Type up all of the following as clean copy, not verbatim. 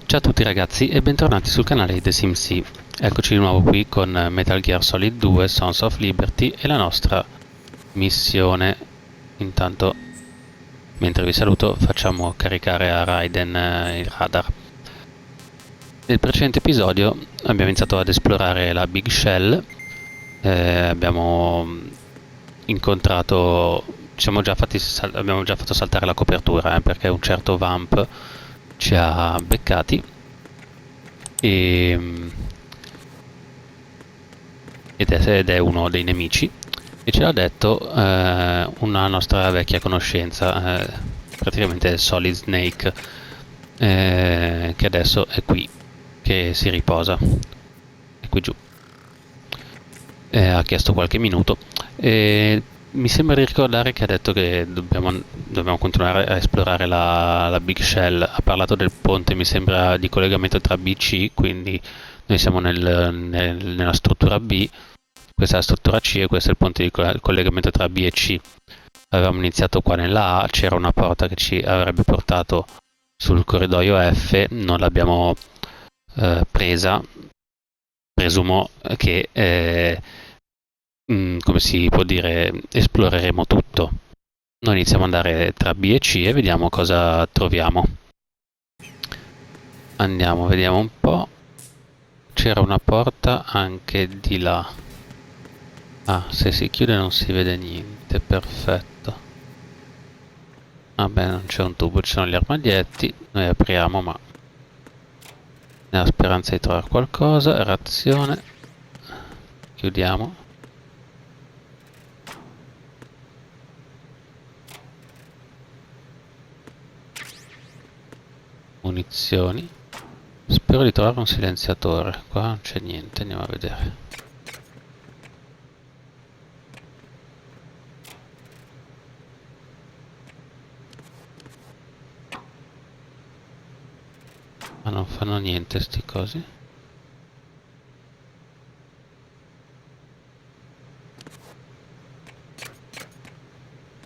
Ciao a tutti ragazzi e bentornati sul canale di The Sims. Eccoci di nuovo qui con Metal Gear Solid 2 Sons of Liberty e la nostra missione. Intanto, mentre vi saluto, facciamo caricare a Raiden il radar. Nel precedente episodio abbiamo iniziato ad esplorare la Big Shell, abbiamo incontrato, abbiamo già fatto saltare la copertura perché un certo Vamp ci ha beccati ed è uno dei nemici e ce l'ha detto una nostra vecchia conoscenza, praticamente Solid Snake, che adesso è qui che si riposa, è qui giù, ha chiesto qualche minuto e mi sembra di ricordare che ha detto che dobbiamo continuare a esplorare la Big Shell. Ha parlato del ponte, mi sembra, di collegamento tra B e C, quindi noi siamo nella struttura B, questa è la struttura C e questo è il ponte di collegamento tra B e C. Avevamo iniziato qua nella A, c'era una porta che ci avrebbe portato sul corridoio F, non l'abbiamo presa, presumo che come si può dire, esploreremo tutto. Noi iniziamo ad andare tra B e C e vediamo cosa troviamo. Andiamo, vediamo un po'. C'era una porta anche di là. Ah, se si chiude non si vede niente, perfetto. Vabbè, non c'è un tubo, ci sono gli armadietti. Noi apriamo, ma nella speranza di trovare qualcosa. Razione. Chiudiamo. Munizioni. Spero di trovare un silenziatore. Qua non c'è niente, andiamo a vedere. Ma non fanno niente sti cosi.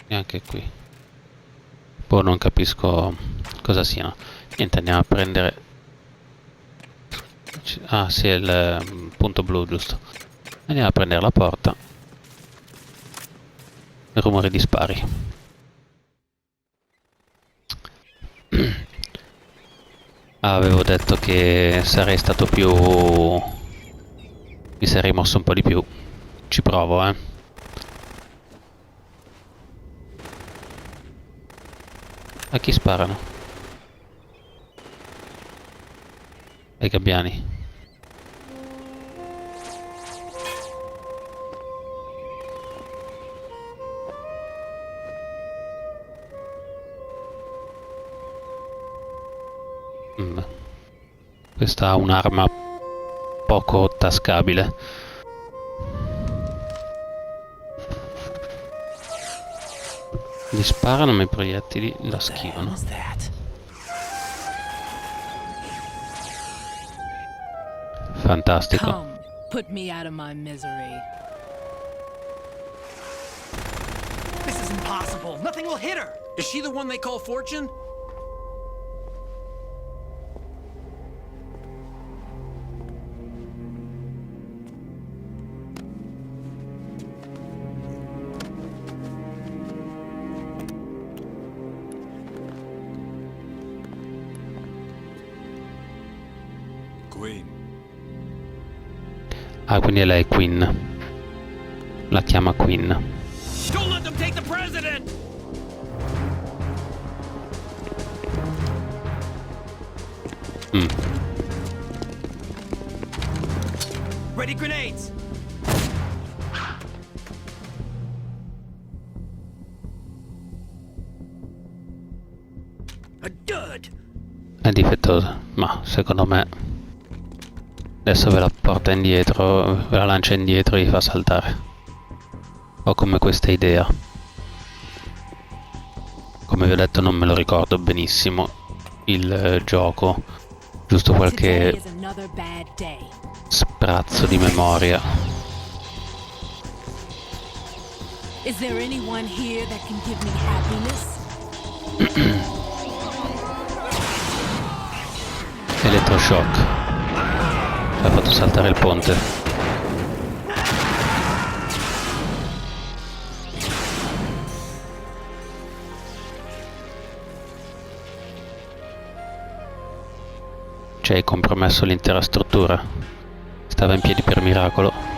Neanche qui. Boh, non capisco cosa siano. Niente, andiamo a prendere. Ah sì, è il punto blu, giusto. Andiamo a prendere la porta. Il rumore di spari. Ah, avevo detto che sarei stato più... mi sarei mosso un po' di più. Ci provo, A chi sparano? Ai gabbiani. Questa ha un'arma poco tascabile. Gli sparano ma i proiettili la schivano. Fantastico. Come, put me out of my misery. This is impossible. Nothing will hit her. Is she the one they call Fortune? Queen. Ah, quindi lei è Queen. La chiama Queen. Don't let them take the president! Ready grenades! A dud! È difettosa, ma secondo me adesso ve la porta indietro, ve la lancia indietro e vi fa saltare. Ho come questa idea. Come vi ho detto non me lo ricordo benissimo il gioco, giusto qualche sprazzo di memoria. Is there anyone here that can give me happiness? Elettroshock. Ha fatto saltare il ponte. Ci hai compromesso l'intera struttura. Stava in piedi per miracolo.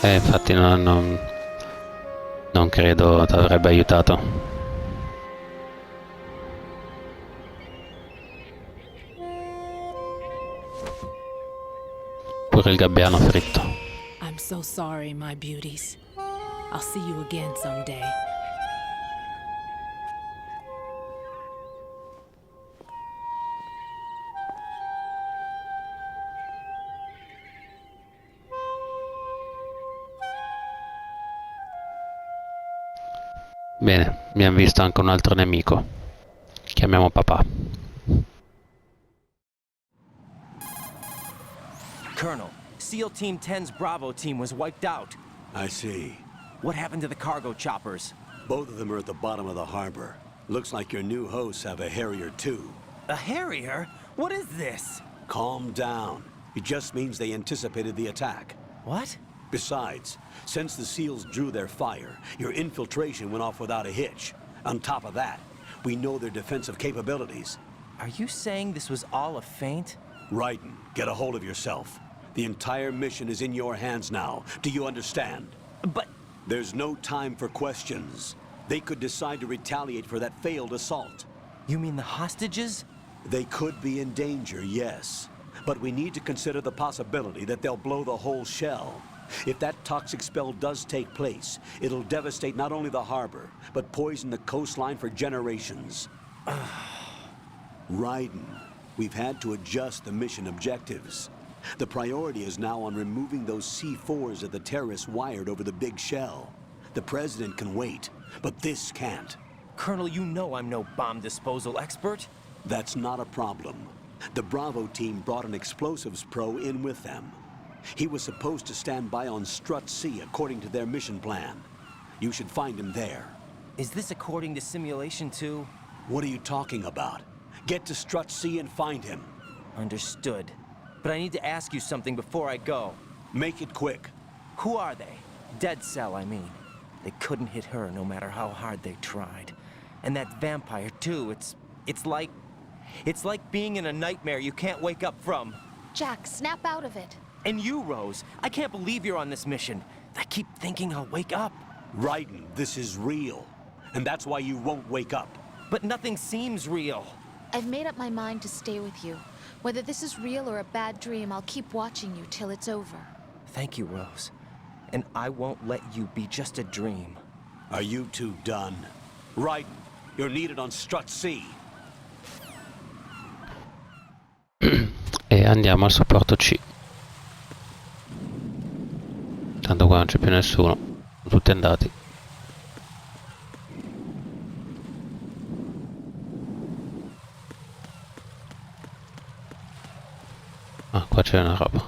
Infatti non credo ti avrebbe aiutato. Pure il gabbiano fritto. I'm so sorry, my beauties. I'll see you again someday. Bene, abbiamo visto anche un altro nemico. Chiamiamo papà. Colonel, SEAL Team 10's Bravo team was wiped out. I see. What happened to the cargo choppers? Both of them are at the bottom of the harbor. Looks like your new hosts have a Harrier too. A Harrier? What is this? Calm down. It just means they anticipated the attack. What? Besides, since the SEALs drew their fire, your infiltration went off without a hitch. On top of that, we know their defensive capabilities. Are you saying this was all a feint? Raiden, get a hold of yourself. The entire mission is in your hands now. Do you understand? But... There's no time for questions. They could decide to retaliate for that failed assault. You mean the hostages? They could be in danger, yes. But we need to consider the possibility that they'll blow the whole shell. If that toxic spell does take place, it'll devastate not only the harbor, but poison the coastline for generations. Raiden, we've had to adjust the mission objectives. The priority is now on removing those C4s that the terrorists wired over the big shell. The President can wait, but this can't. Colonel, you know I'm no bomb disposal expert. That's not a problem. The Bravo team brought an explosives pro in with them. He was supposed to stand by on Strut C according to their mission plan. You should find him there. Is this according to Simulation 2? What are you talking about? Get to Strut C and find him. Understood. But I need to ask you something before I go. Make it quick. Who are they? Dead Cell, I mean. They couldn't hit her no matter how hard they tried. And that vampire, too, it's like being in a nightmare you can't wake up from. Jack, snap out of it. And you, Rose, I can't believe you're on this mission. I keep thinking I'll wake up. Raiden, this is real. And that's why you won't wake up. But nothing seems real. I've made up my mind to stay with you. Whether this is real or a bad dream, I'll keep watching you till it's over. Thank you, Rose. And I won't let you be just a dream. Are you two done? Raiden, you're needed on Strut C. E andiamo al supporto C. Tanto qua non c'è più nessuno. Sono tutti andati. Ah, qua c'è una roba.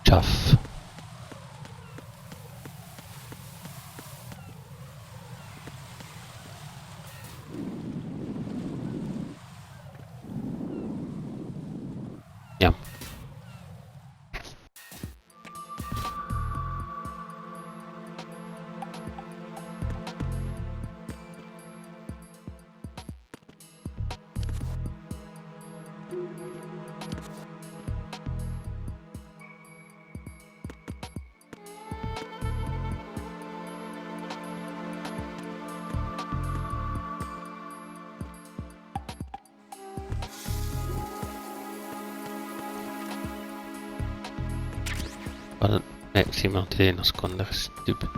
Ciaff. Andiamo. Sì, ma non ti devi nascondere, stupido.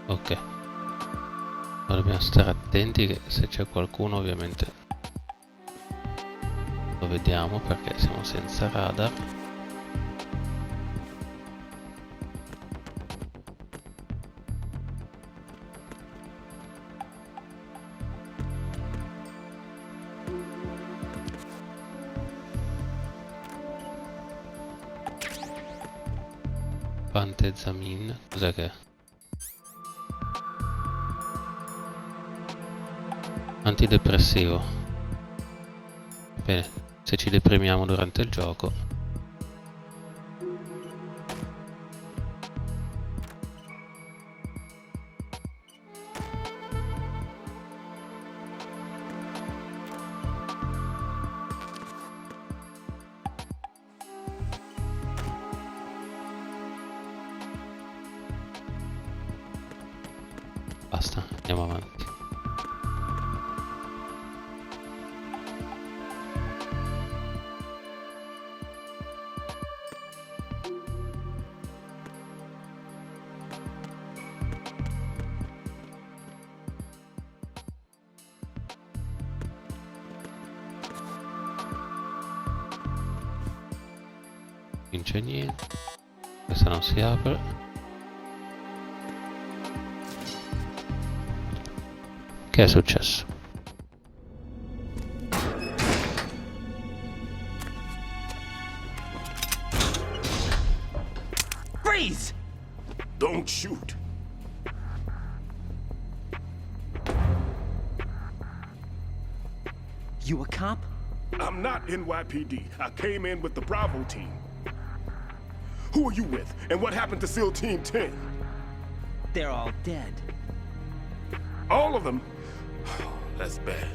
Ok. Ora dobbiamo stare attenti che se c'è qualcuno ovviamente lo vediamo perché siamo senza radar. Pantezamin. Cos'è che è? Antidepressivo. Bene, se ci deprimiamo durante il gioco. Basta, andiamo avanti. Non c'è niente. Questa non si apre. Che è successo? Freeze! Don't shoot. You a cop? I'm not NYPD. I came in with the Bravo team. Who are you with? And what happened to SEAL Team 10? They're all dead. All of them? That's bad.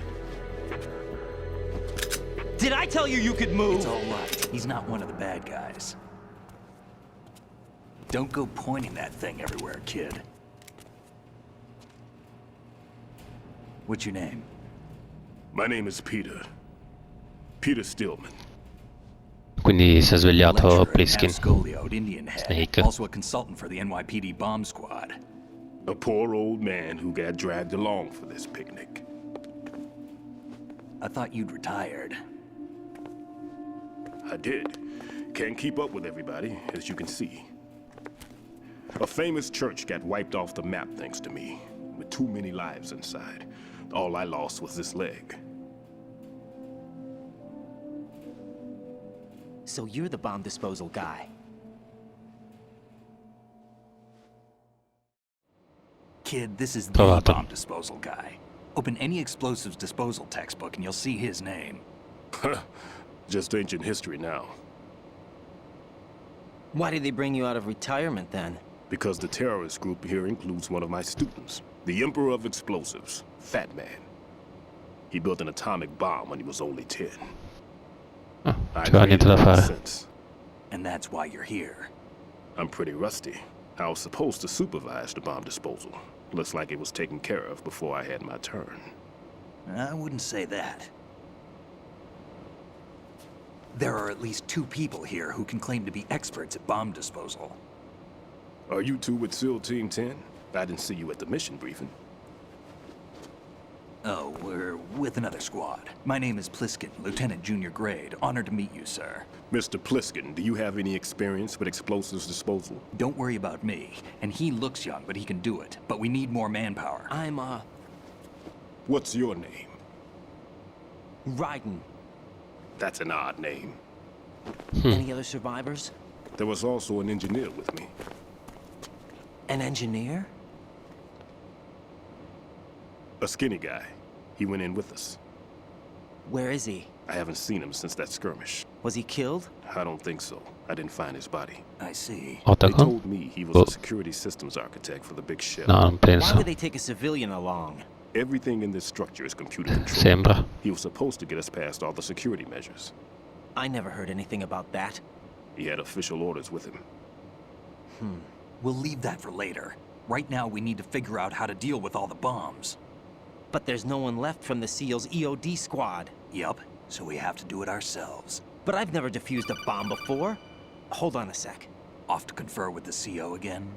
Did I tell you you could move? It's all right. He's not one of the bad guys. Don't go pointing that thing everywhere, kid. What's your name? My name is Peter. Peter Stillman. Quindi si è svegliato Lecturer at Pliskin. Scolio at Indian Head. Snake. Also a consultant for the NYPD bomb squad. A poor old man who got dragged along for this picnic. I thought you'd retired. I did. Can't keep up with everybody, as you can see. A famous church got wiped off the map thanks to me, with too many lives inside. All I lost was this leg. So you're the bomb disposal guy. Kid, this is the Trovato. bomb disposal guy. Open any explosives disposal textbook and you'll see his name. Just ancient history now. Why did they bring you out of retirement then? Because the terrorist group here includes one of my students, the Emperor of Explosives, Fat Man. He built an atomic bomb when he was only 10. Ah, I c'era niente da created it ever fare. since. And that's why you're here. I'm pretty rusty. I was supposed to supervise the bomb disposal. Looks like it was taken care of before I had my turn. I wouldn't say that. There are at least 2 people here who can claim to be experts at bomb disposal. Are you two with SEAL Team 10? I didn't see you at the mission briefing. Oh, we're with another squad. My name is Pliskin, Lieutenant Junior Grade. Honored to meet you, sir. Mr. Pliskin, do you have any experience with explosives disposal? Don't worry about me. And he looks young, but he can do it. But we need more manpower. I'm, What's your name? Raiden. That's an odd name. Any other survivors? There was also an engineer with me. An engineer? A skinny guy. He went in with us. Where is he? I haven't seen him since that skirmish. Was he killed? I don't think so. I didn't find his body. I see. They Ottako? told me he was Oh. a security systems architect for the big shell. No, non Why penso. would they take a civilian along? Everything in this structure is computer controlled. Sembra. He was supposed to get us past all the security measures. I never heard anything about that. He had official orders with him. We'll leave that for later. Right now, we need to figure out how to deal with all the bombs. But there's no one left from the SEAL's EOD squad. Yup, so we have to do it ourselves. But I've never defused a bomb before. Hold on a sec. Off to confer with the CO again?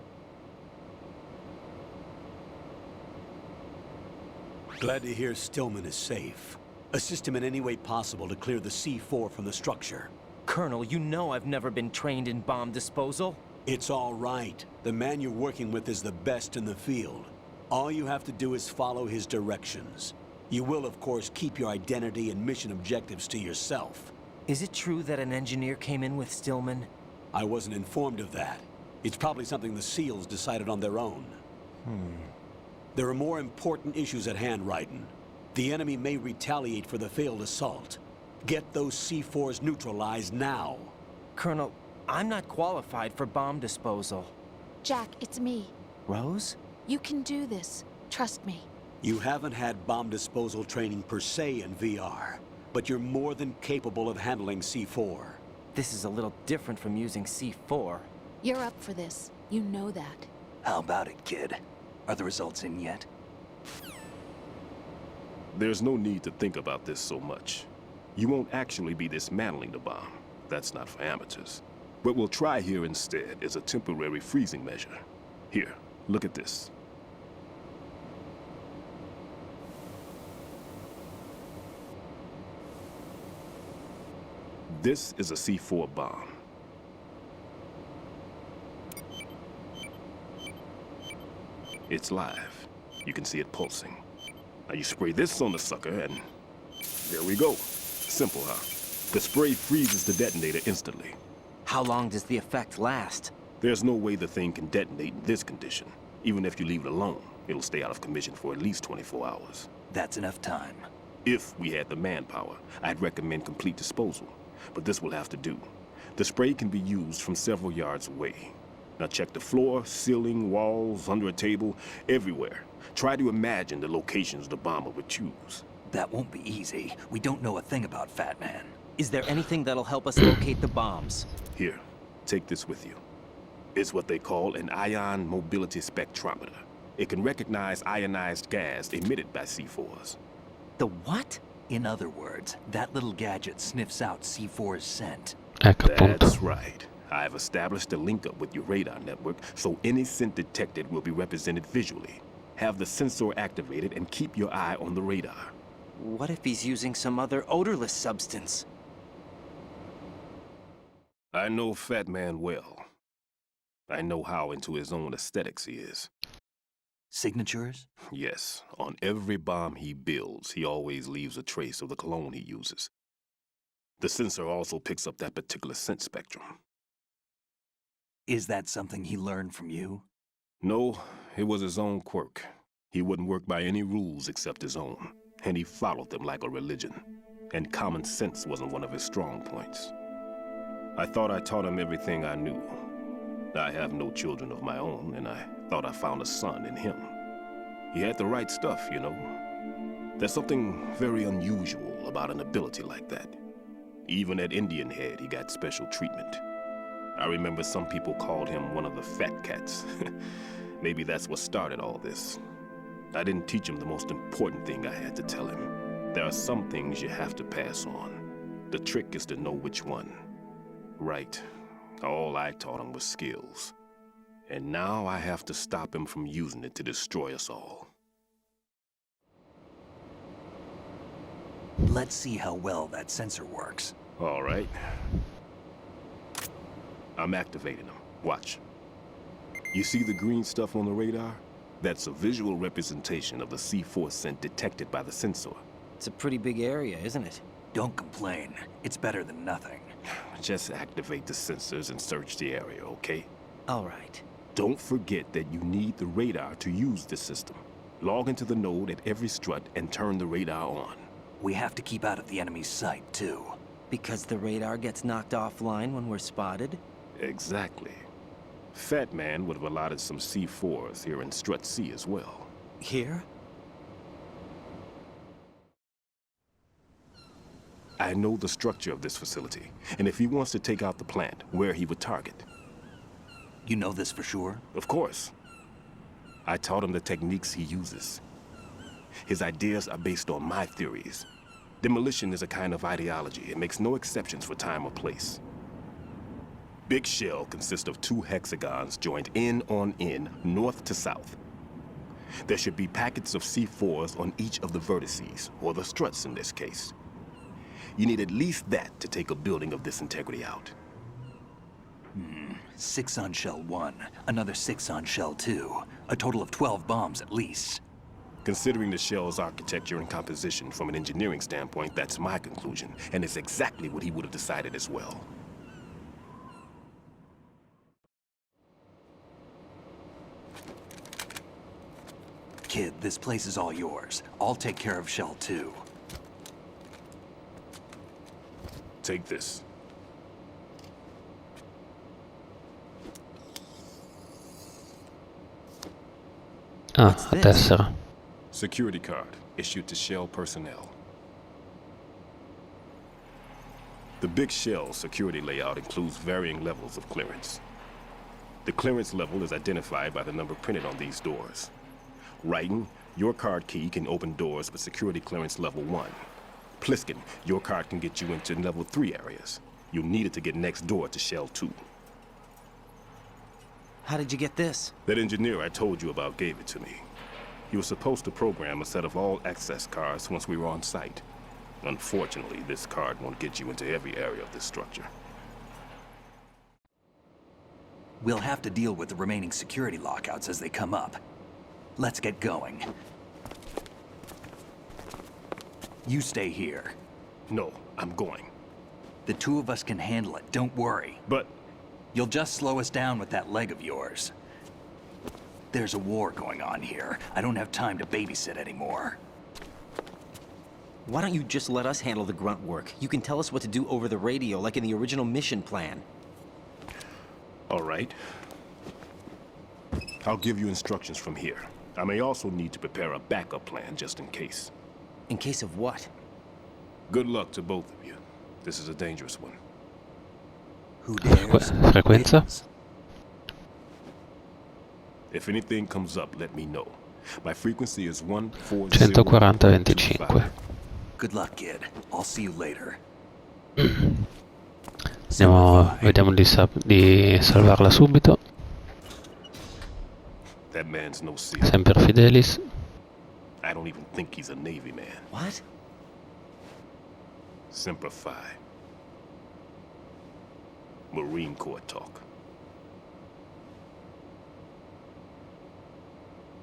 Glad to hear Stillman is safe. Assist him in any way possible to clear the C4 from the structure. Colonel, you know I've never been trained in bomb disposal. It's all right. The man you're working with is the best in the field. All you have to do is follow his directions. You will, of course, keep your identity and mission objectives to yourself. Is it true that an engineer came in with Stillman? I wasn't informed of that. It's probably something the SEALs decided on their own. There are more important issues at hand, Raiden. The enemy may retaliate for the failed assault. Get those C4s neutralized now. Colonel, I'm not qualified for bomb disposal. Jack, it's me. Rose? You can do this. Trust me. You haven't had bomb disposal training per se in VR, but you're more than capable of handling C4. This is a little different from using C4. You're up for this. You know that. How about it, kid? Are the results in yet? There's no need to think about this so much. You won't actually be dismantling the bomb. That's not for amateurs. What we'll try here instead is a temporary freezing measure. Here, look at this. This is a C4 bomb. It's live. You can see it pulsing. Now you spray this on the sucker and there we go. Simple, huh? The spray freezes the detonator instantly. How long does the effect last? There's no way the thing can detonate in this condition. Even if you leave it alone, it'll stay out of commission for at least 24 hours. That's enough time. If we had the manpower, I'd recommend complete disposal. But this will have to do. The spray can be used from several yards away. Now check the floor, ceiling, walls, under a table, everywhere. Try to imagine the locations the bomber would choose. That won't be easy. We don't know a thing about Fat Man. Is there anything that'll help us locate the bombs? Here, take this with you. It's what they call an ion mobility spectrometer. It can recognize ionized gas emitted by C4s. The what? In other words, that little gadget sniffs out C4's scent. Ecco appunto. That's right. I've established a link up with your radar network, so any scent detected will be represented visually. Have the sensor activated and keep your eye on the radar. What if he's using some other odorless substance? I know Fat Man well. I know how into his own aesthetics he is. Signatures? Yes, on every bomb he builds, he always leaves a trace of the cologne he uses. The sensor also picks up that particular scent spectrum. Is that something he learned from you? No, it was his own quirk. He wouldn't work by any rules except his own, and he followed them like a religion. And common sense wasn't one of his strong points. I thought I taught him everything I knew. I have no children of my own, and I thought I found a son in him. He had the right stuff, you know. There's something very unusual about an ability like that. Even at Indian Head, he got special treatment. I remember some people called him one of the fat cats. Maybe that's what started all this. I didn't teach him the most important thing I had to tell him. There are some things you have to pass on. The trick is to know which one. Right. All I taught him was skills. And now I have to stop him from using it to destroy us all. Let's see how well that sensor works. All right. I'm activating them. Watch. You see the green stuff on the radar? That's a visual representation of the C4 scent detected by the sensor. It's a pretty big area, isn't it? Don't complain. It's better than nothing. Just activate the sensors and search the area, okay? All right. Don't forget that you need the radar to use the system. Log into the node at every strut and turn the radar on. We have to keep out of the enemy's sight, too. Because the radar gets knocked offline when we're spotted? Exactly. Fat Man would have allotted some C4s here in Strut C as well. Here? I know the structure of this facility, and if he wants to take out the plant, where he would target. You know this for sure? Of course. I taught him the techniques he uses. His ideas are based on my theories. Demolition is a kind of ideology. It makes no exceptions for time or place. Big shell consists of 2 hexagons joined end on end, north to south. There should be packets of C4s on each of the vertices, or the struts in this case. You need at least that to take a building of this integrity out. 6 on shell 1, another 6 on shell 2. A total of 12 bombs at least. Considering the shell's architecture and composition from an engineering standpoint, that's my conclusion, and it's exactly what he would have decided as well. Kid, this place is all yours. I'll take care of Shell 2. Take this. Ah, What's la this? tessera. Security card issued to Shell personnel. The big Shell security layout includes varying levels of clearance. The clearance level is identified by the number printed on these doors. Writing, your card key can open doors with security clearance level 1. Pliskin, your card can get you into level 3 areas. You'll need it to get next door to Shell 2. How did you get this? That engineer I told you about gave it to me. He was supposed to program a set of all access cards once we were on site. Unfortunately, this card won't get you into every area of this structure. We'll have to deal with the remaining security lockouts as they come up. Let's get going. You stay here. No, I'm going. The two of us can handle it, don't worry. But You'll just slow us down with that leg of yours. There's a war going on here. I don't have time to babysit anymore. Why don't you just let us handle the grunt work? You can tell us what to do over the radio, like in the original mission plan. all right. I'll give you instructions from here. I may also need to prepare a backup plan just in case. In case of what? Good luck to both of you. This is a dangerous one. Who dares? Frequenza? wins. If anything comes up, let me know. My frequency is 140-25. Good luck, kid. I'll see you later. Vediamo di salvarla subito. That man's no SEAL. Semper Fidelis. I don't even think he's a Navy man. What? Semper Fi. Marine Corps talk.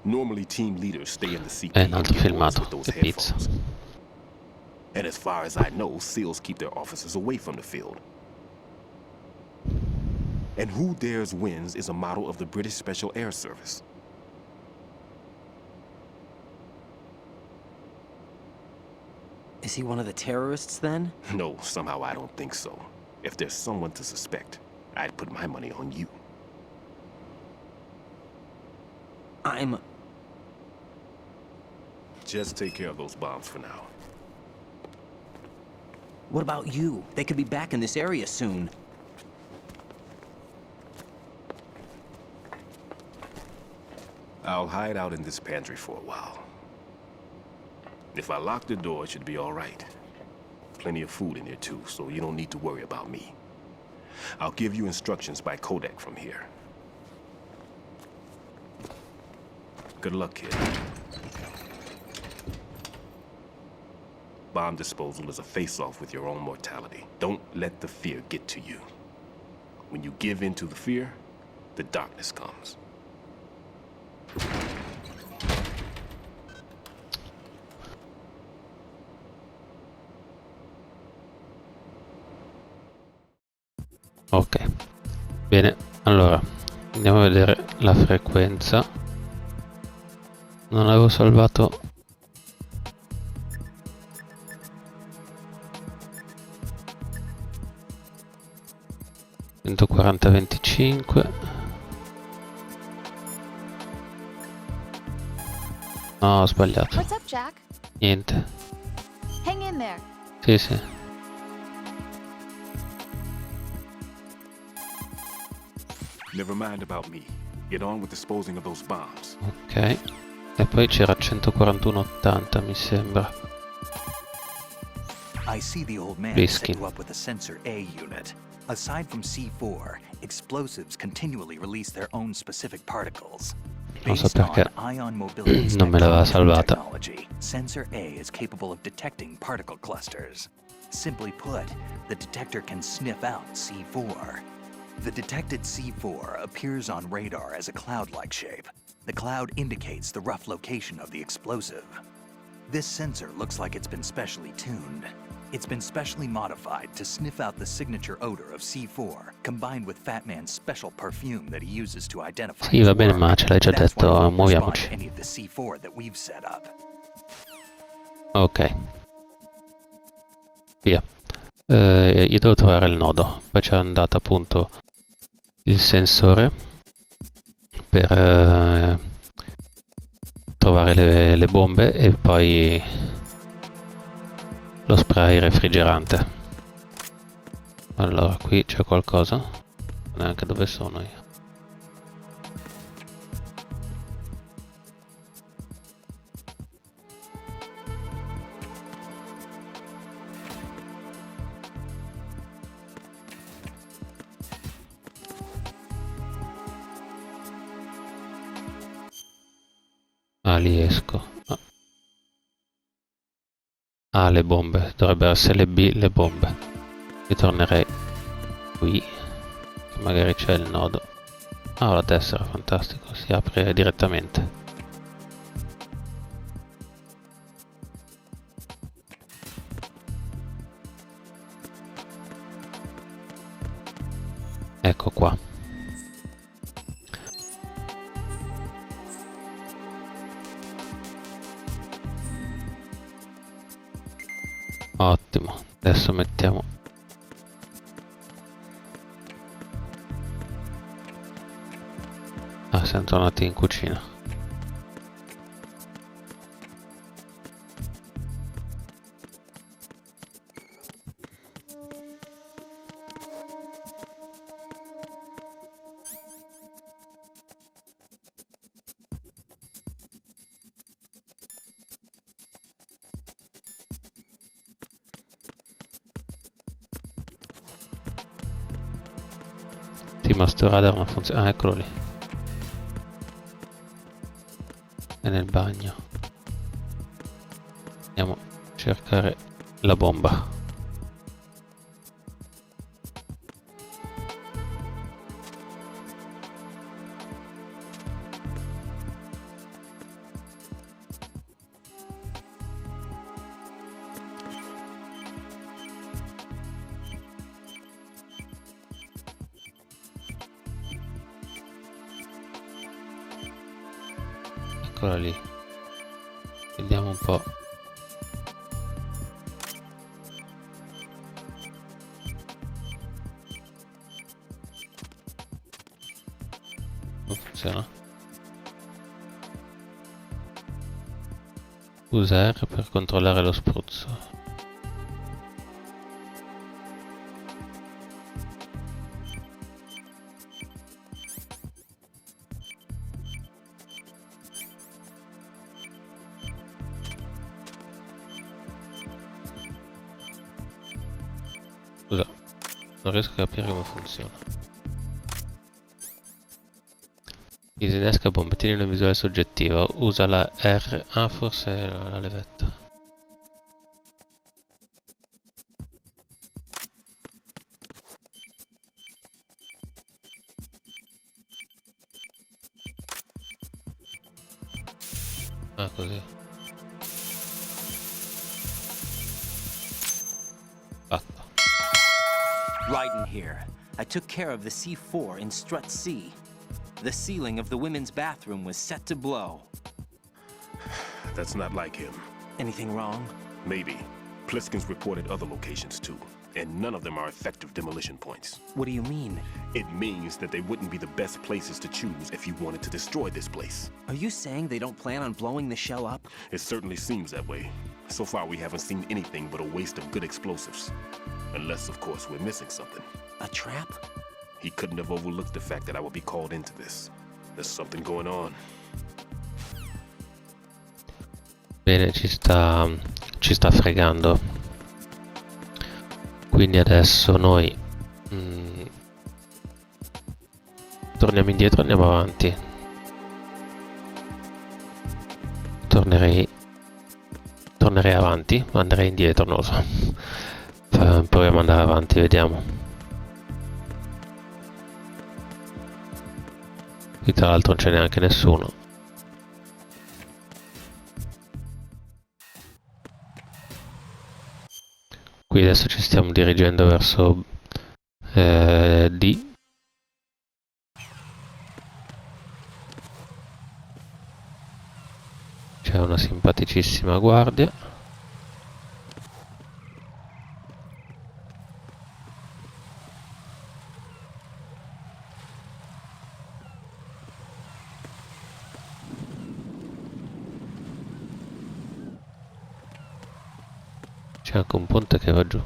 Normally, team leaders stay in the seat Un altro filmato. with those Che pizza. headphones. And as far as I know, SEALs keep their officers away from the field. And who dares wins is a motto of the British Special Air Service. Is he one of the terrorists then? No, somehow I don't think so. If there's someone to suspect, I'd put my money on you. Just take care of those bombs for now. What about you? They could be back in this area soon. I'll hide out in this pantry for a while. If I lock the door, it should be all right. Plenty of food in here too, so you don't need to worry about me. I'll give you instructions by codec from here. Good luck, kid. Bomb disposal is a face-off with your own mortality. Don't let the fear get to you. When you give in to the fear, the darkness comes. Ok, bene, allora andiamo a vedere la frequenza. Non avevo salvato. (140-25). No, ho sbagliato. What's up, Jack? Niente. Hang in there. Sì, sì. Never mind about me. Get on with disposing of those bombs. Ok. E poi c'era 141-80, mi sembra. I see the old man Pliskin. set you up with a Sensor A unit. Aside from C4, explosives continually release their own specific particles. Non so Based perché on ion mobility non me l'aveva spectrometry salvata. technology, Sensor A is capable of detecting particle clusters. Simply put, the detector can sniff out C4. The detected C4 appears on radar as a cloud-like shape. The cloud indicates the rough location of the explosive. This sensor looks like it's been specially tuned. It's been specially modified to sniff out the signature odor of C4, combined with Fat Man's special perfume that he uses to identify Sì, his va bene, work. ma ce l'hai già That's why it detto, won't respond to muoviamoci. any of the C4 that we've set up. Ok, via. Io devo trovare il nodo. Poi c'è andato appunto il sensore per trovare le bombe e poi lo spray refrigerante. Allora, qui c'è qualcosa? Neanche dove sono io. Ah, lì esco. Ah, le bombe. Dovrebbero essere le B, le bombe. Ritornerei qui. Che magari c'è il nodo. Ah, la tessera, fantastico. Si apre direttamente. Ecco qua. Ottimo, adesso mettiamo siamo tornati in cucina. Sì, ma sto radar non funziona. Ah, eccolo lì. È nel bagno. Andiamo a cercare la bomba. Eccola lì. Vediamo un po'. Non funziona. Usa R per controllare lo spruzzo. Scusa, non riesco a capire come funziona. Disinnesca bombe, tieni una visuale soggettiva, usa la R. Ah, forse è la levetta. Ah, così. Fatto. Ryden here. I took care of the C4 in strut C. The ceiling of the women's bathroom was set to blow. That's not like him. Anything wrong? Maybe. Pliskin's reported other locations too, and none of them are effective demolition points. What do you mean? It means that they wouldn't be the best places to choose if you wanted to destroy this place. Are you saying they don't plan on blowing the shell up? It certainly seems that way. So far, we haven't seen anything but a waste of good explosives. Unless, of course, we're missing something. A trap? He couldn't have overlooked the fact that I would be called into this. There's something going on. Bene, ci sta fregando. Quindi adesso noi torniamo indietro, andiamo avanti. Tornerei avanti, ma andrei indietro, non lo so. Proviamo ad andare avanti, vediamo. Qui tra l'altro non c'è neanche nessuno. qui adesso ci stiamo dirigendo verso D. C'è una simpaticissima guardia. C'è anche un ponte che va giù.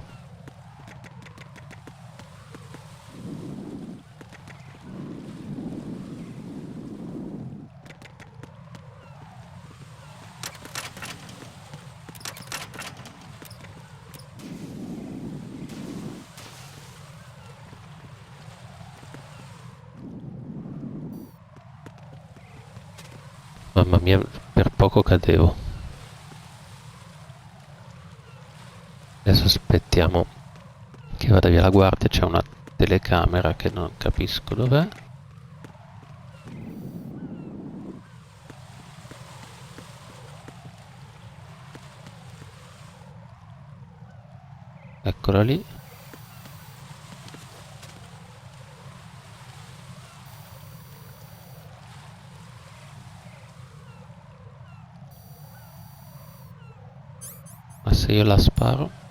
Mamma mia, per poco cadevo. Adesso aspettiamo che vada via la guardia, c'è una telecamera che non capisco dov'è. Eccola lì. Ma se io la sparo?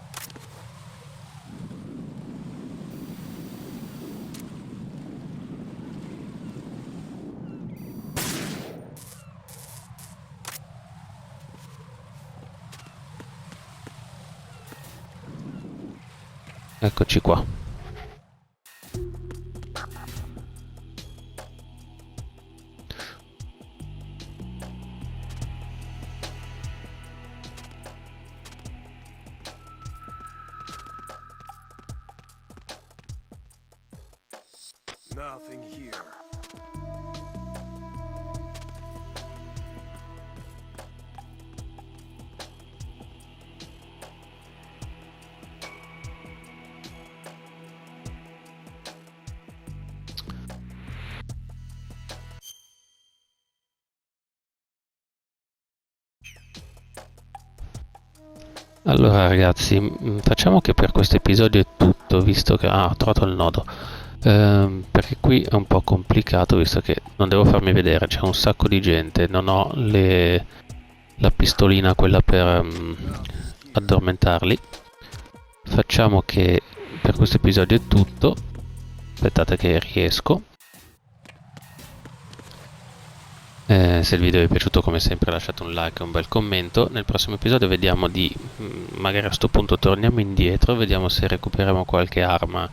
Eccoci qua. Nothing here. Allora ragazzi, facciamo che per questo episodio è tutto, visto che... Ah, ho trovato il nodo. Perché qui è un po' complicato, visto che non devo farmi vedere, c'è un sacco di gente, non ho la pistolina, quella per addormentarli. Facciamo che per questo episodio è tutto. Aspettate che riesco. Se il video vi è piaciuto, come sempre lasciate un like e un bel commento. Nel prossimo episodio vediamo di... magari a questo punto torniamo indietro, vediamo se recuperiamo qualche arma,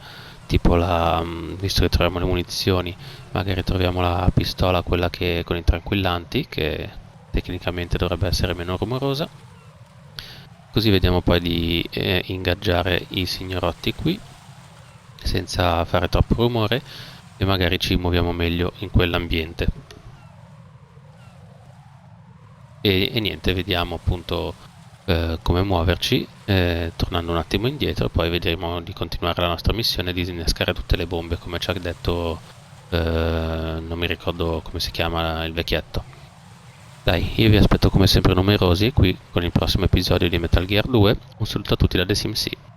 tipo la... visto che troviamo le munizioni, magari troviamo la pistola, quella che con i tranquillanti, che tecnicamente dovrebbe essere meno rumorosa. Così vediamo poi di ingaggiare i signorotti qui, senza fare troppo rumore, e magari ci muoviamo meglio in quell'ambiente. E niente, vediamo appunto come muoverci, tornando un attimo indietro, e poi vedremo di continuare la nostra missione e disinnescare tutte le bombe, come ci ha detto, non mi ricordo come si chiama il vecchietto. Dai, io vi aspetto come sempre numerosi qui con il prossimo episodio di Metal Gear 2. Un saluto a tutti da The Sim Sì.